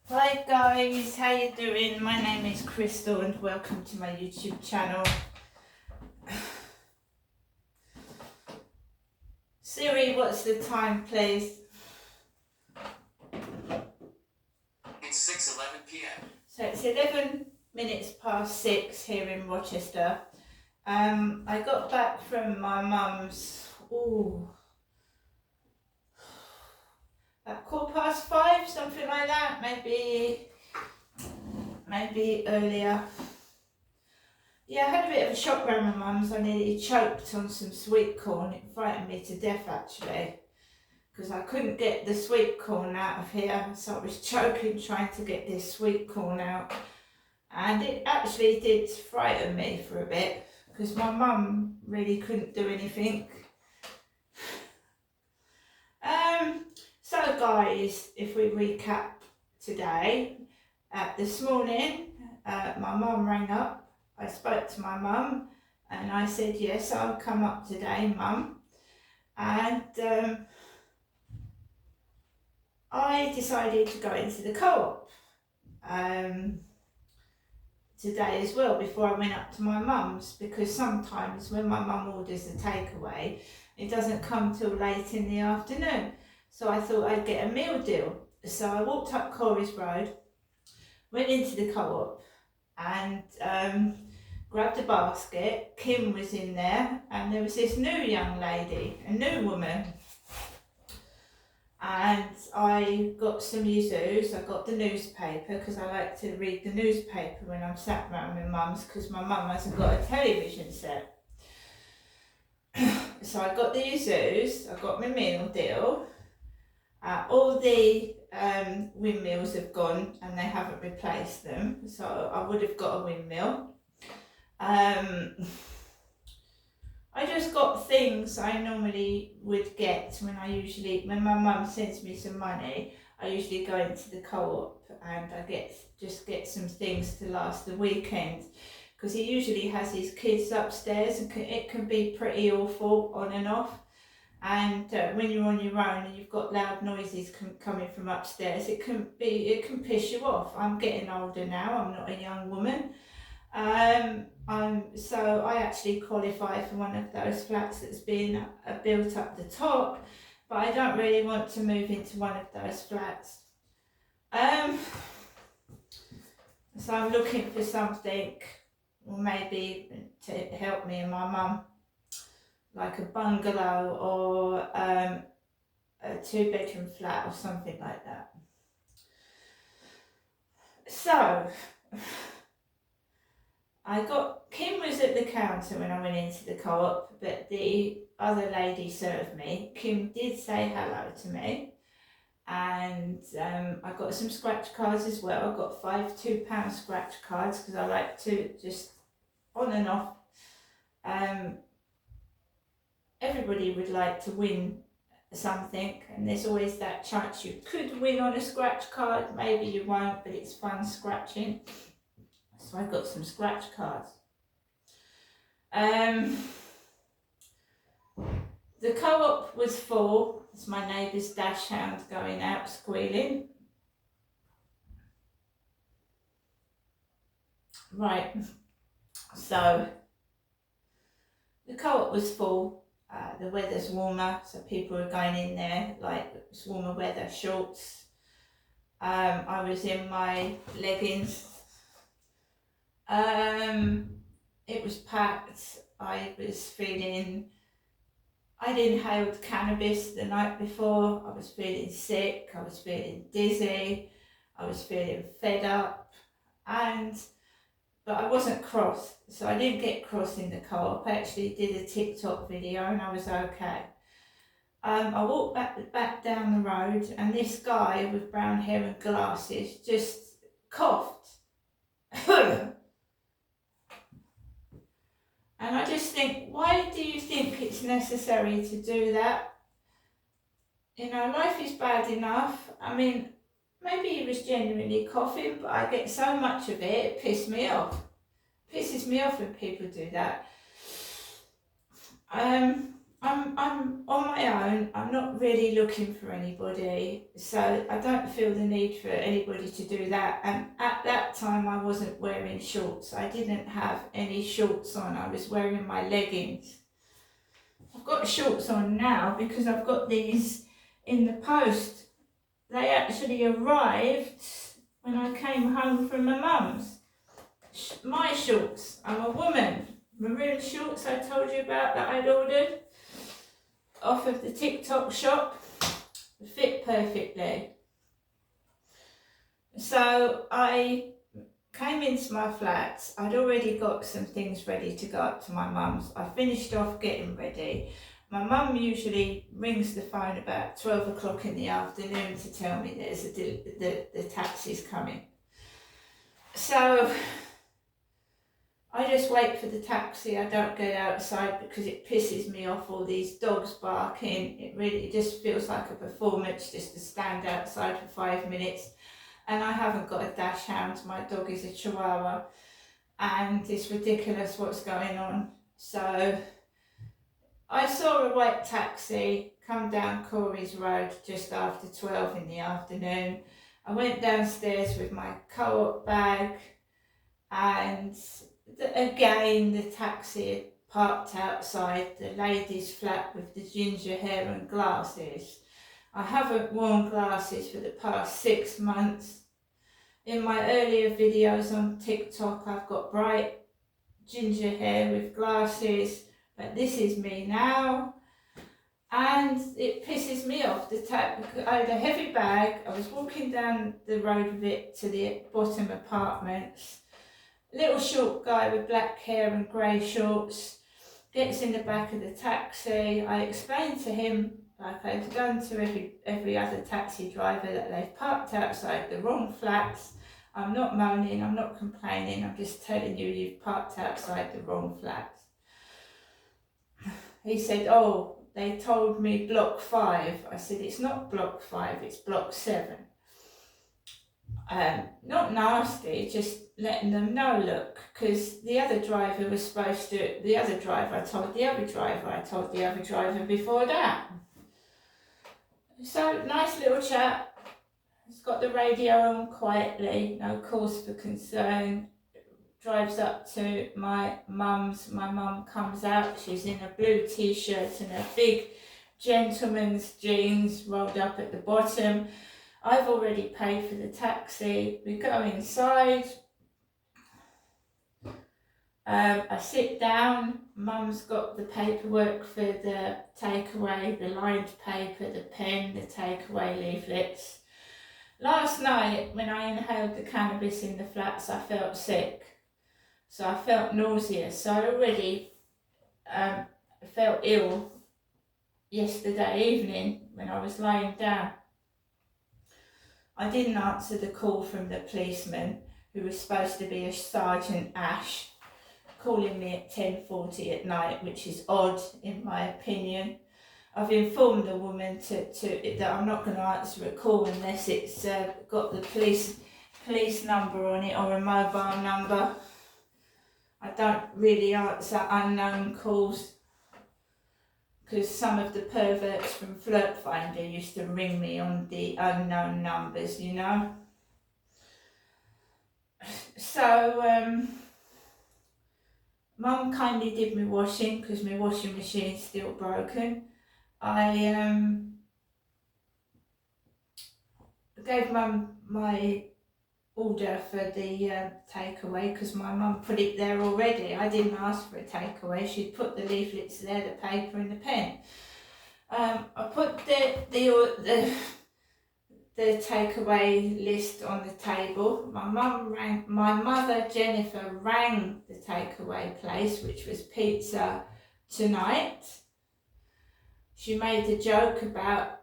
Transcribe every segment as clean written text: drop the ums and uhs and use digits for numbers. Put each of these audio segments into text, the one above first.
Hi guys, how you doing? My name is Crystal and welcome to my YouTube channel. Siri, what's the time please? It's 6:11 p.m. So it's 11 minutes past 6 here in Rochester. I got back from my mum's, at 5:15, something like that, maybe earlier. Yeah, I had a bit of a shock around my mum's. I nearly choked on some sweet corn. It frightened me to death actually, because I couldn't get the sweet corn out of here, so I was choking trying to get this sweet corn out, and it actually did frighten me for a bit because my mum really couldn't do anything. So guys, if we recap today, this morning my mum rang up. I spoke to my mum and I said yes, I'll come up today, mum, and I decided to go into the co-op today as well before I went up to my mum's, because sometimes when my mum orders a takeaway it doesn't come till late in the afternoon, so I thought I'd get a meal deal. So I walked up Corries Road, went into the co-op and grabbed a basket. Kim was in there and there was this new young lady, a new woman, and I got some yuzus. I got the newspaper because I like to read the newspaper when I'm sat around my mum's, because my mum hasn't got a television set. So I got the yuzus, I got my meal deal. All the windmills have gone and they haven't replaced them, so I would have got a windmill. I just got things I normally would get when my mum sends me some money. I usually go into the co-op and I just get some things to last the weekend, because he usually has his kids upstairs and it can be pretty awful on and off. And when you're on your own and you've got loud noises coming from upstairs, it can piss you off. I'm getting older now. I'm not a young woman. So I actually qualify for one of those flats that's been built up the top, but I don't really want to move into one of those flats. So I'm looking for something, or maybe to help me and my mum, like a bungalow or a 2-bedroom flat or something like that. So Kim was at the counter when I went into the co-op, but the other lady served me. Kim did say hello to me, and I got some scratch cards as well. I got 5 £2 scratch cards because I like to just on and off. Everybody would like to win something, and there's always that chance you could win on a scratch card. Maybe you won't, but it's fun scratching. So I got some scratch cards. The co-op was full. It's my neighbour's dash hound going out squealing. Right, so the co-op was full. The weather's warmer, so people are going in there like it's warmer weather, shorts. I was in my leggings. It was packed. I'd inhaled cannabis the night before. I was feeling sick, I was feeling dizzy, I was feeling fed up, but I wasn't cross, so I didn't get cross in the co-op. I actually did a TikTok video and I was okay. I walked back down the road and this guy with brown hair and glasses just coughed. And I just think, why do you think it's necessary to do that? You know, life is bad enough. I mean, maybe he was genuinely coughing, but I get so much of it, it pissed me off. It pisses me off when people do that. I'm on my own. I'm not really looking for anybody, so I don't feel the need for anybody to do that. And at that time, I wasn't wearing shorts. I didn't have any shorts on. I was wearing my leggings. I've got shorts on now because I've got these in the post. They actually arrived when I came home from my mum's. My shorts. I'm a woman. Maroon shorts I told you about that I'd ordered off of the TikTok shop, fit perfectly. So I came into my flat. I'd already got some things ready to go up to my mum's. I finished off getting ready. My mum usually rings the phone about 12 o'clock in the afternoon to tell me there's the taxi's coming. So I just wait for the taxi. I don't get outside because it pisses me off, all these dogs barking. It just feels like a performance just to stand outside for 5 minutes. And I haven't got a dash hound. My dog is a Chihuahua, and it's ridiculous what's going on. So I saw a white taxi come down Corey's Road just after 12 in the afternoon. I went downstairs with my co-op bag, and again the taxi had parked outside the lady's flat with the ginger hair and glasses. I haven't worn glasses for the past 6 months. In my earlier videos on TikTok, I've got bright ginger hair with glasses, but this is me now. And it pisses me off. I had a heavy bag. I was walking down the road with it to the bottom apartments. Little short guy with black hair and grey shorts gets in the back of the taxi. I explained to him, like I've done to every other taxi driver, that they've parked outside the wrong flats. I'm not moaning, I'm not complaining, I'm just telling you you've parked outside the wrong flats. He said, oh, they told me block 5. I said, it's not block 5, it's block 7. Not nasty, just letting them know, look, because the other driver was supposed to, I told the other driver before that. So, nice little chat. He's got the radio on quietly, no cause for concern. Drives up to my mum's. My mum comes out, she's in a blue t-shirt and a big gentleman's jeans rolled up at the bottom. I've already paid for the taxi. We go inside. I sit down. Mum's got the paperwork for the takeaway, the lined paper, the pen, the takeaway leaflets. Last night, when I inhaled the cannabis in the flats, I felt sick. So I felt nauseous. So I already felt ill yesterday evening when I was lying down. I didn't answer the call from the policeman, who was supposed to be a Sergeant Ash, calling me at 10:40 at night, which is odd in my opinion. I've informed the woman that I'm not going to answer a call unless it's got the police number on it or a mobile number. I don't really answer unknown calls, because some of the perverts from Flirt Finder used to ring me on the unknown numbers, you know. So, Mum kindly did my washing because my washing machine's still broken. I gave Mum my order for the takeaway because my mum put it there already. I didn't ask for a takeaway. She'd put the leaflets there, the paper and the pen. I put the takeaway list on the table. My mother Jennifer rang the takeaway place, which was Pizza Tonight. She made a joke about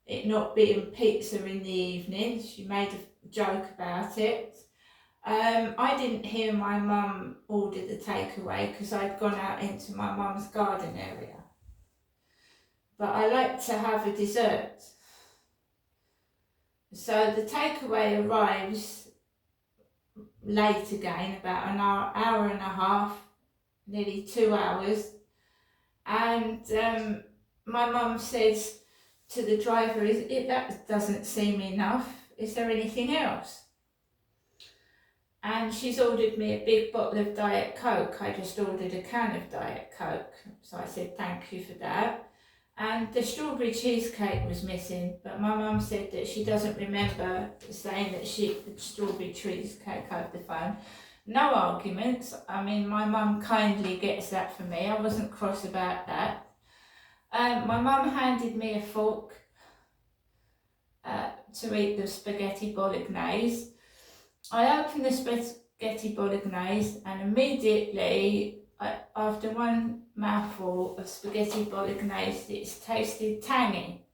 it not being pizza in the evening. She made a joke about it. I didn't hear my mum order the takeaway because I'd gone out into my mum's garden area. But I like to have a dessert. So the takeaway arrives late again, about an hour and a half, nearly 2 hours. And my mum says to the driver, that doesn't seem enough. Is there anything else? And she's ordered me a big bottle of Diet Coke. I just ordered a can of Diet Coke. So I said, thank you for that. And the strawberry cheesecake was missing, but my mum said that she doesn't remember saying that the strawberry cheesecake over the phone. No arguments. I mean, my mum kindly gets that for me. I wasn't cross about that. My mum handed me a fork to eat the spaghetti bolognese. I opened the spaghetti bolognese and immediately, after one mouthful of spaghetti bolognese, it tasted tangy,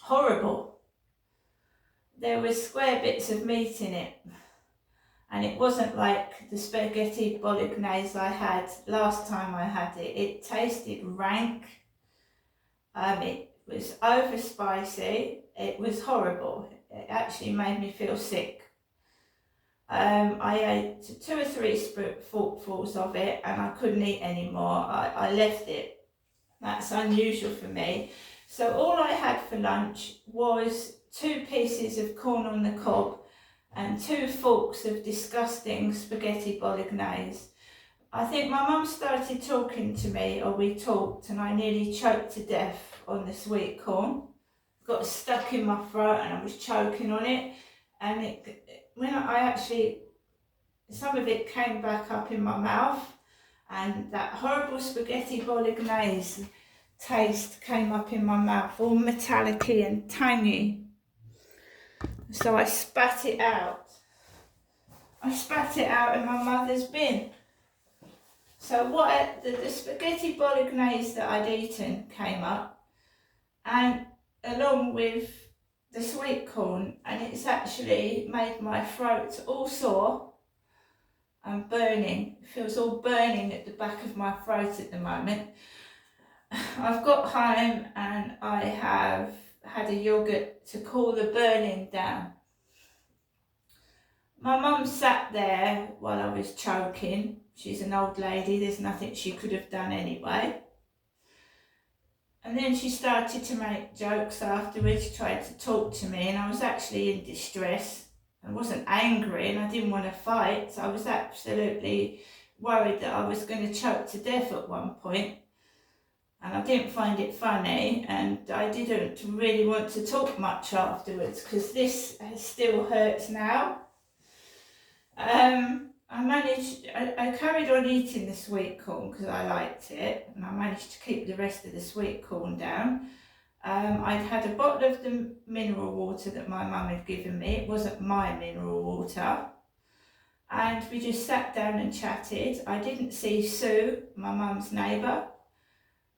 horrible. There were square bits of meat in it, and it wasn't like the spaghetti bolognese I had last time I had it. It tasted rank. It was over spicy. It was horrible. It actually made me feel sick. I ate 2 or 3 forkfuls of it and I couldn't eat anymore. I left it. That's unusual for me. So all I had for lunch was 2 pieces of corn on the cob and 2 forks of disgusting spaghetti bolognese. I think my mum started talking to me, or we talked, and I nearly choked to death on the sweet corn. Got stuck in my throat and I was choking on it, and some of it came back up in my mouth, and that horrible spaghetti bolognese taste came up in my mouth, all metallic-y and tangy. So I spat it out. I spat it out in my mother's bin. So the spaghetti bolognese that I'd eaten came up, and along with the sweet corn, and it's actually made my throat all sore and burning. It feels all burning at the back of my throat at the moment. I've got home and I have had a yogurt to cool the burning down. My mum sat there while I was choking. She's an old lady, there's nothing she could have done anyway. And then she started to make jokes afterwards, tried to talk to me, and I was actually in distress. I wasn't angry and I didn't want to fight. So I was absolutely worried that I was going to choke to death at one point. And I didn't find it funny, and I didn't really want to talk much afterwards because this still hurts now. I carried on eating the sweet corn because I liked it, and I managed to keep the rest of the sweet corn down. I'd had a bottle of the mineral water that my mum had given me. It wasn't my mineral water. And we just sat down and chatted. I didn't see Sue, my mum's neighbour.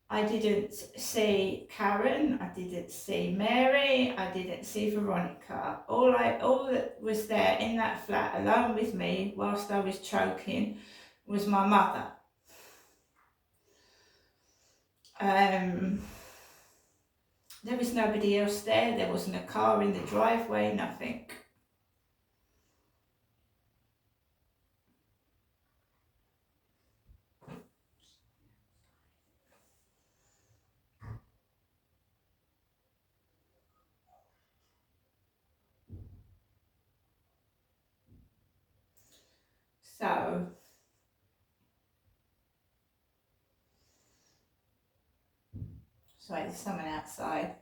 I didn't see Karen, I didn't see Mary, I didn't see Veronica. All that was there in that flat alone with me whilst I was choking was my mother. There was nobody else there. There wasn't a car in the driveway, nothing. So, sorry, there's someone outside.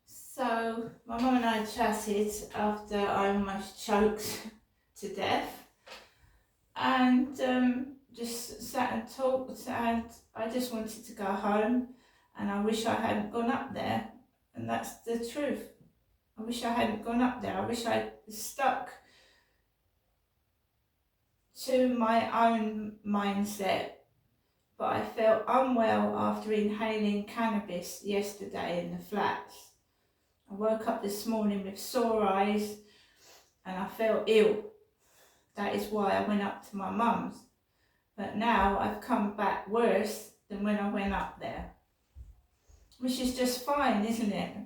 So, my mum and I chatted after I almost choked to death, and just sat and talked, and I just wanted to go home, and I wish I hadn't gone up there, and that's the truth. I wish I hadn't gone up there. I wish I'd stuck to my own mindset, but I felt unwell after inhaling cannabis yesterday in the flats. I woke up this morning with sore eyes and I felt ill. That is why I went up to my mum's. But now I've come back worse than when I went up there, which is just fine, isn't it?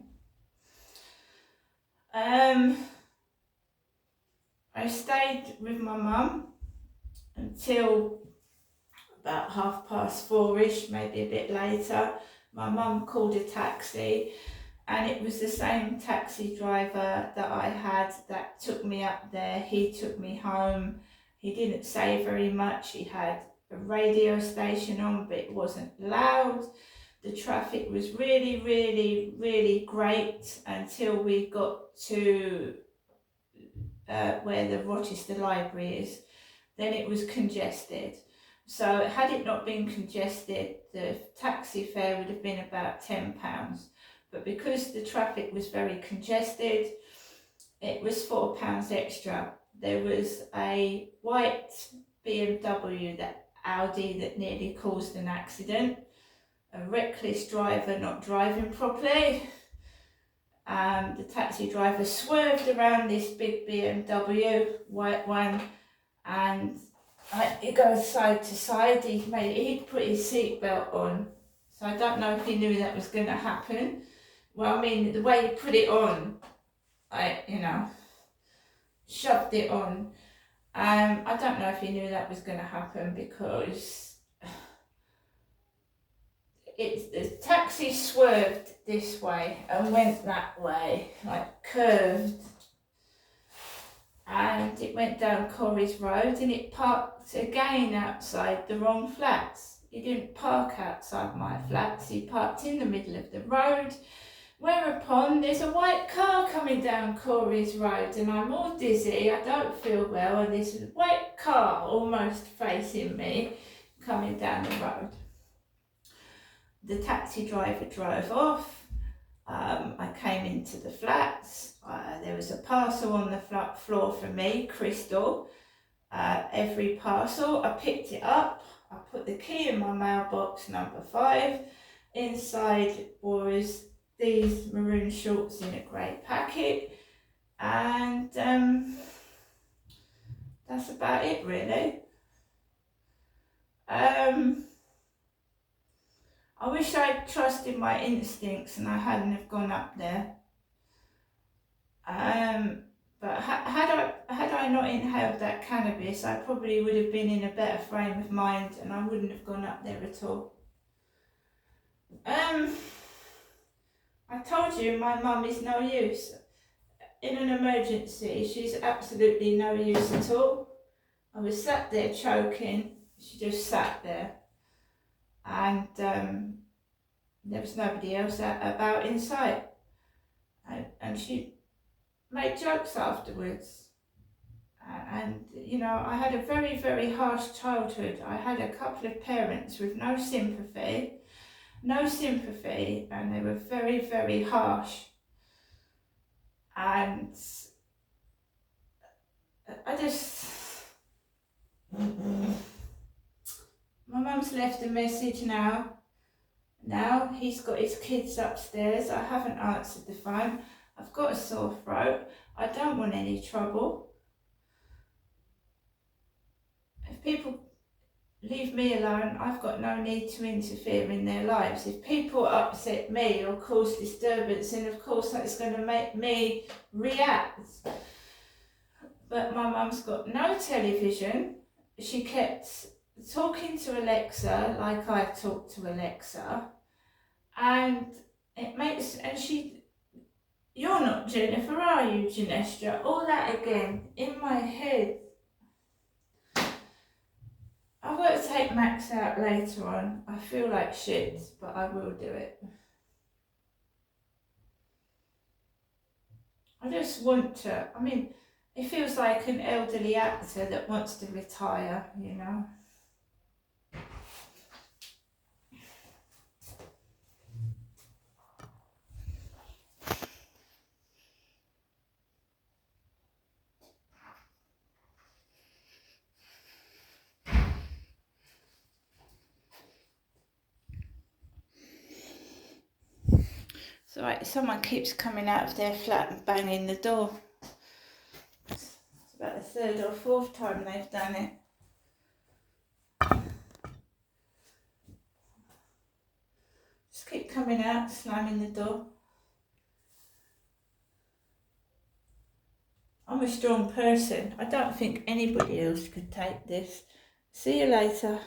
I stayed with my mum until about 4:30ish, maybe a bit later. My mum called a taxi, and it was the same taxi driver that I had that took me up there. He took me home. He didn't say very much. He had a radio station on, but it wasn't loud. The traffic was really, really, really great until we got to where the Rochester Library is. Then it was congested. So had it not been congested, the taxi fare would have been about £10. But because the traffic was very congested, it was £4 extra. There was a white BMW, that Audi, that nearly caused an accident. A reckless driver not driving properly. The taxi driver swerved around this big BMW, white one, and it goes side to side. He'd put his seatbelt on, so I don't know if he knew that was going to happen. Well, I mean, the way he put it on, shoved it on. I don't know if he knew that was going to happen, because the taxi swerved this way and went that way, like curved, and it went down Corries Road, and it parked again outside the wrong flats. He didn't park outside my flats, he parked in the middle of the road, whereupon there's a white car coming down Corries Road, and I'm all dizzy, I don't feel well, and there's a white car almost facing me coming down the road. The taxi driver drove off. I came into the flats. There was a parcel on the flat floor for me, Crystal. Every parcel, I picked it up. I put the key in my mailbox, number 5. Inside was these maroon shorts in a grey packet. And that's about it, really. I wish I'd trusted my instincts and I hadn't have gone up there. But had I not inhaled that cannabis, I probably would have been in a better frame of mind, and I wouldn't have gone up there at all. I told you my mum is no use. In an emergency, she's absolutely no use at all. I was sat there choking. She just sat there. And there was nobody else about in sight, and she made jokes afterwards, and I had a very, very harsh childhood. I had a couple of parents with no sympathy, and they were very, very harsh, and my mum's left a message now. Now he's got his kids upstairs. I haven't answered the phone. I've got a sore throat. I don't want any trouble. If people leave me alone, I've got no need to interfere in their lives. If people upset me or cause disturbance, then of course that's going to make me react. But my mum's got no television. She kept talking to Alexa like I talk to Alexa, and you're not Jennifer, are you, Genestra? All that again in my head. I've got to take Max out later on. I feel like shit, but I will do it. I just want to, it feels like an elderly actor that wants to retire, It's alright, someone keeps coming out of their flat and banging the door. It's about the 3rd or 4th time they've done it. coming out, slamming the door. I'm a strong person. I don't think anybody else could take this. See you later.